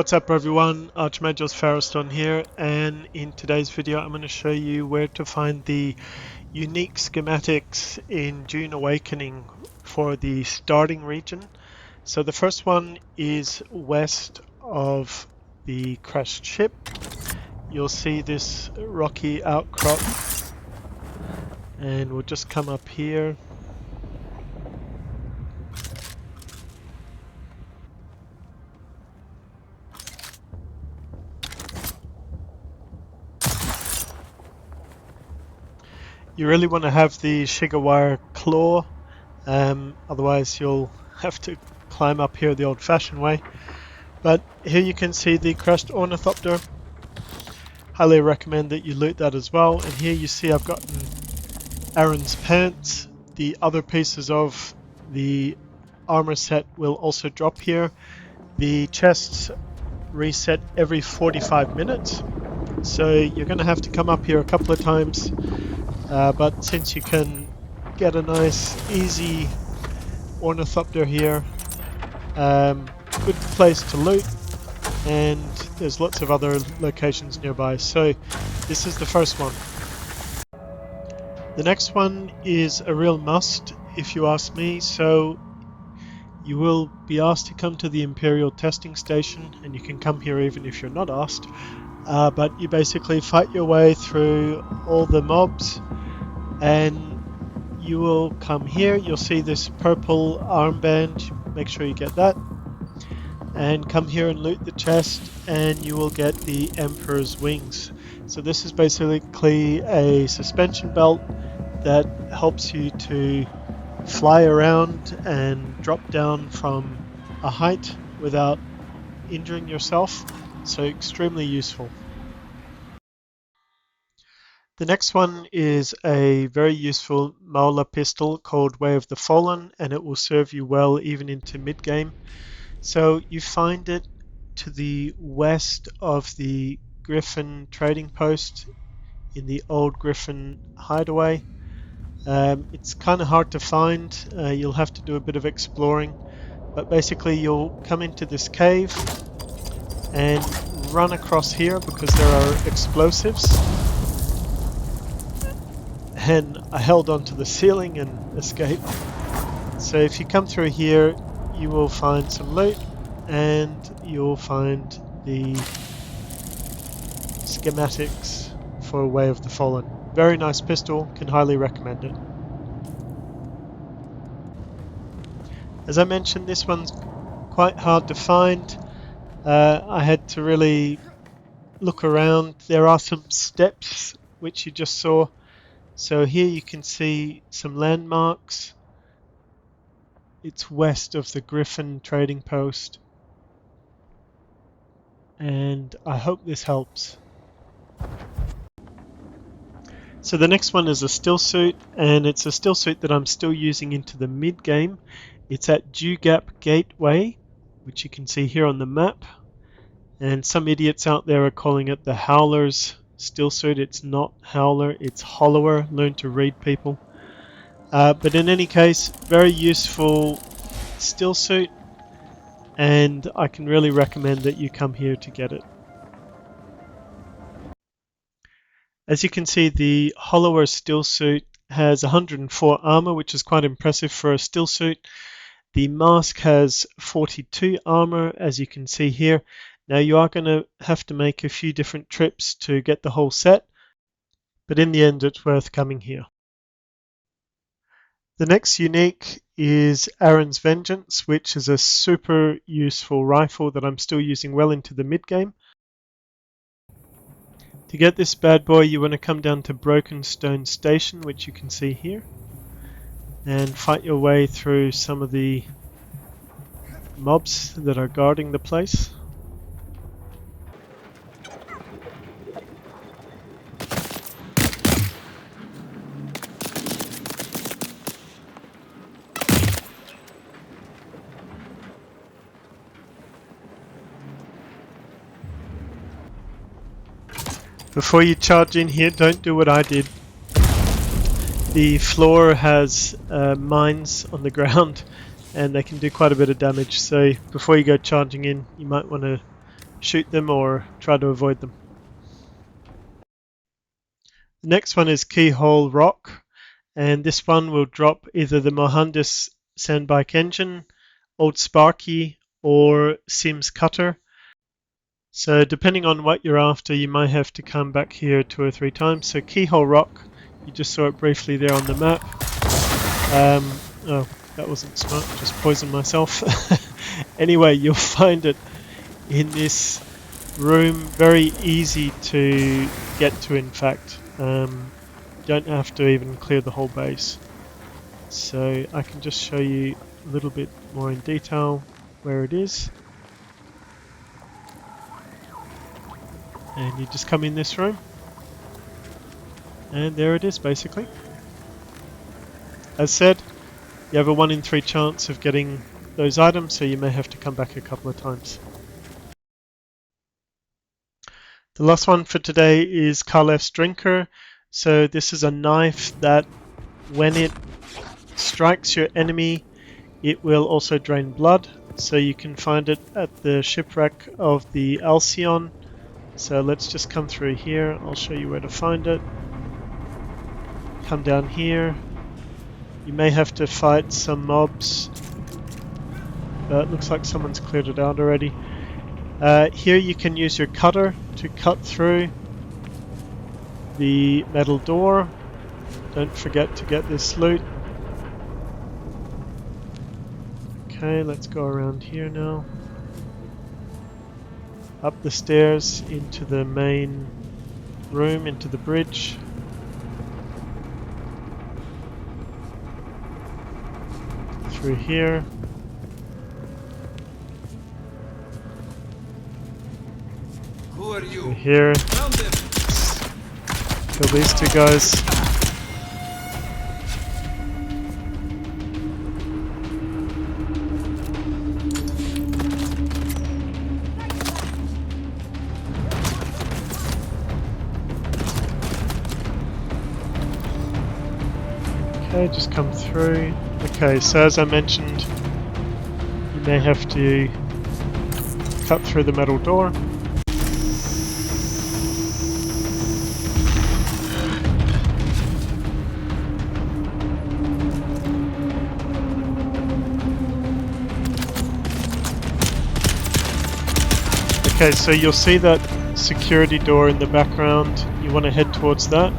What's up everyone, Archmage's Farrowstone here, and in today's video I'm going to show you where to find the unique schematics in Dune Awakening for the starting region. So the first one is west of the crashed ship. You'll see this rocky outcrop, and we'll just come up here. You really want to have the sugar wire claw, otherwise you'll have to climb up here the old-fashioned way. But here you can see the crushed ornithopter. Highly recommend that you loot that as well. And here you see I've gotten Aren's pants. The other pieces of the armor set will also drop here. The chests reset every 45 minutes, so you're going to have to come up here a couple of times. But since you can get a nice easy ornithopter here, good place to loot, and there's lots of other locations nearby. So this is the first one. The next one is a real must if you ask me. So you will be asked to come to the Imperial testing station, and you can come here even if you're not asked. But you basically fight your way through all the mobs, and you will come here. You'll see this purple armband, make sure you get that, and come here and loot the chest, and you will get the Emperor's wings. So this is basically a suspension belt that helps you to fly around and drop down from a height without injuring yourself, so extremely useful. The next one is a very useful Maula pistol called Way of the Fallen, and it will serve you well even into mid-game. So you find it to the west of the Griffin trading post in the old Griffin hideaway. It's kind of hard to find, you'll have to do a bit of exploring, but basically you'll come into this cave and run across here because there are explosives. And I held onto the ceiling and escaped. So if you come through here, you will find some loot, and you'll find the schematics for Way of the Fallen. Very nice pistol, can highly recommend it. As I mentioned, this one's quite hard to find. I had to really look around. There are some steps which you just saw. So here you can see some landmarks. It's west of the Griffin trading post, and I hope this helps. So the next one is a Stillsuit, and it's a Stillsuit that I'm still using into the mid game. It's at Dew Gap Gateway, which you can see here on the map, and some idiots out there are calling it the Howler's Stillsuit. It's not Howler, it's Hollower. Learn to read, people. But in any case, very useful Stillsuit, and I can really recommend that you come here to get it. As you can see, the Hollower Stillsuit has 104 armor, which is quite impressive for a Stillsuit. The mask has 42 armor, as you can see here. Now you are going to have to make a few different trips to get the whole set, but in the end it's worth coming here. The next unique is Aren's Vengeance, which is a super useful rifle that I'm still using well into the mid game. To get this bad boy, you want to come down to Broken Stone Station, which you can see here, and fight your way through some of the mobs that are guarding the place. Before you charge in here, don't do what I did. The floor has mines on the ground, and they can do quite a bit of damage, so before you go charging in, you might want to shoot them or try to avoid them. The next one is Keyhole Rock, and this one will drop either the Mohandis Sandbike engine, old Sparky, or Sims Cutter. So depending on what you're after, you might have to come back here 2 or 3 times. So Keyhole Rock, you just saw it briefly there on the map. Oh, that wasn't smart, just poisoned myself. Anyway, you'll find it in this room, very easy to get to in fact. Don't have to even clear the whole base. So I can just show you a little bit more in detail where it is. And you just come in this room. And there it is basically. As said, you have a 1 in 3 chance of getting those items, so you may have to come back a couple of times. The last one for today is Kaleff's Drinker. So this is a knife that when it strikes your enemy, it will also drain blood. So you can find it at the shipwreck of the Alcyon. So let's just come through here. I'll show you where to find it. Come down here. You may have to fight some mobs. It looks like someone's cleared it out already. Here you can use your cutter to cut through the metal door. Don't forget to get this loot. Okay, let's go around here now. Up the stairs into the main room, into the bridge. Through here. Who are you? Through here. Kill these 2 guys. Okay, just come through. Okay, so as I mentioned, you may have to cut through the metal door. Okay, so you'll see that security door in the background. You want to head towards that.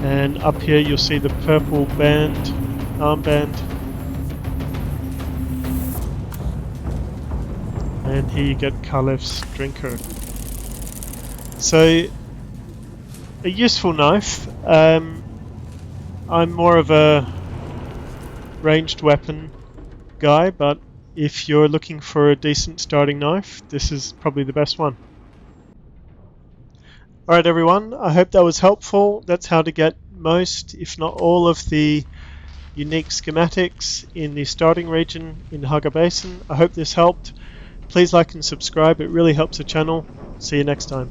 And up here you'll see the purple band, armband. And here you get Kaleff's Drinker. So, a useful knife. I'm more of a ranged weapon guy, but if you're looking for a decent starting knife, this is probably the best one. Alright everyone, I hope that was helpful. That's how to get most, if not all, of the unique schematics in the starting region in Hagga Basin. I hope this helped. Please like and subscribe, it really helps the channel. See you next time.